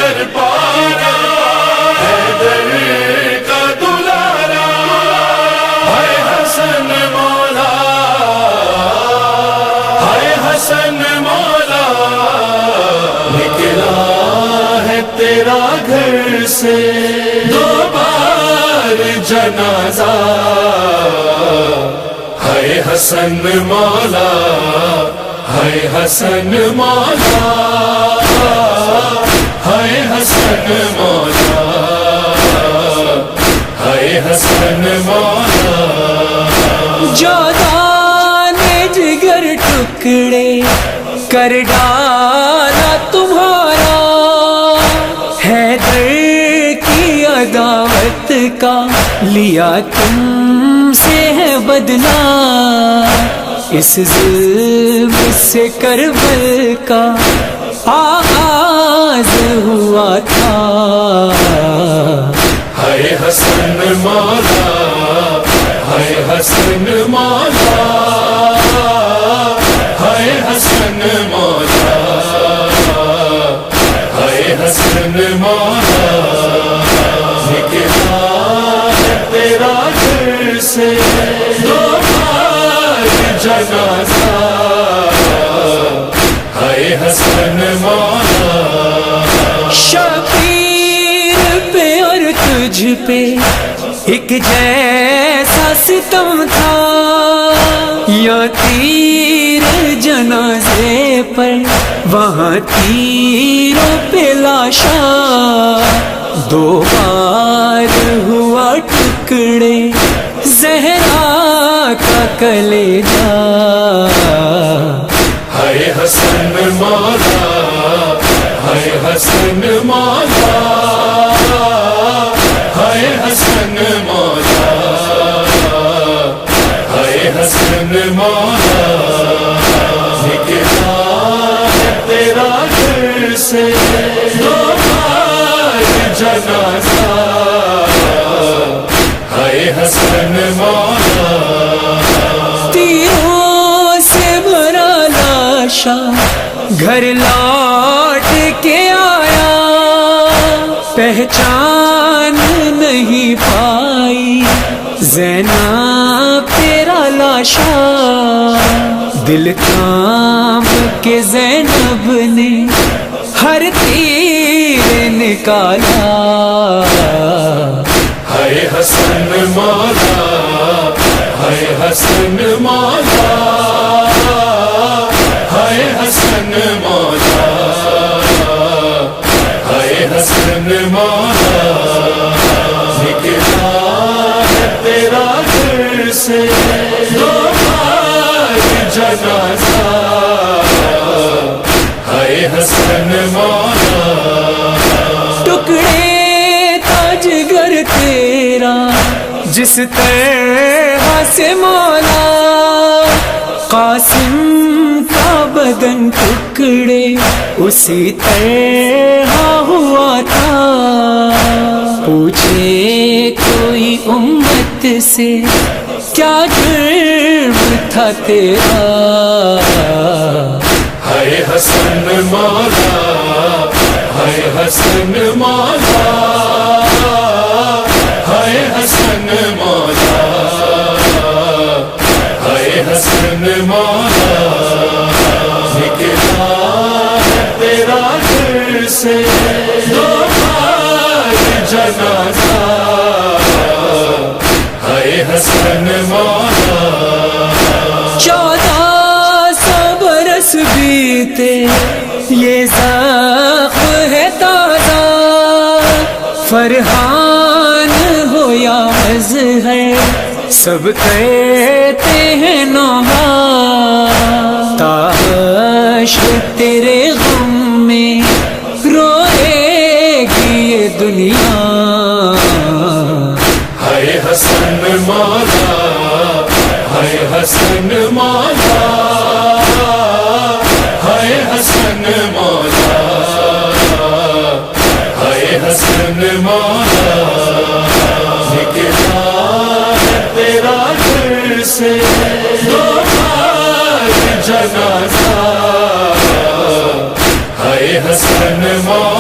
دربارا حیدر کا دلارا ہے حسن مولا، ہے حسن مولا، نکلا ہے تیرا گھر سے دو بار جنازہ، ہے حسن مولا، ہے حسن مولا، ہے حسن مولا، ہے حسن مولا۔ جودان جگر ٹکڑے کر ڈالا تمہارا، حیدر کی عداوت کا لیا تم سے ہے بدلہ، اس ظلم سے کربل کا آغاز ہوا تھا، ہے حسن مولا، ہے حسن مولا، ہے حسن مولا، ہے حسن مولا، نکلا ہے تیرا گھر سے دو بار جنازہ، ہے حسن مولا۔ شبیر پہ اور تجھ پہ ایک جیسا ستم تھا، یا تیر جنازے پر وہاں تیروں پہ لاشا، دو بار ہوا ٹکڑے زہرا کا کلیجہ، ہے حسن مولا، ہے حسن مولا، ہے حسن مولا، ہے حسن مولا، نکلا ہے تیرا گھر سے دو بار جنازہ، ہے حسن مولا۔ تیروں سے بھرا لاشا گھر لوٹ کے آیا، پہچان نہیں پائی زینب تیرا لاشا، دل تھام کے زینب نے ہر تیر نکالا، ہے حسن مولا، ہے حسن مولا، ہے حسن مولا، ہے حسن مولا، نکلا ہے تیرا گھر سے دو بار جنازہ، ہے حسن مولا۔ ٹکڑے تاج گر تیرا جس طرح سے مولا، قاسم کا بدن ٹکڑے اسی طرح ہوا تھا، پوچھے کوئی امت سے کیا جرم تھا تیرا، ہے حسن مولا، ہے حسن مولا، ہے حسن مولا، ہے حسن مولا، نکلا ہے تیرا گھر سے دو بار جنازہ، ہے حسن مولا۔ 1400 برس بیتے یہ زخم ہے تازہ، فرحان ہو یا مظہر سب کہتے ہیں نوحہ، حشر تیرے غم میں روئے گی یہ دنیا، ہے حسن مولا، ہے حسن مولا، ہے حسن مولا، ہے حسن مولا، نکلا ہے تیرا گھر سے دو بار جنازہ، ہے حسن مولا۔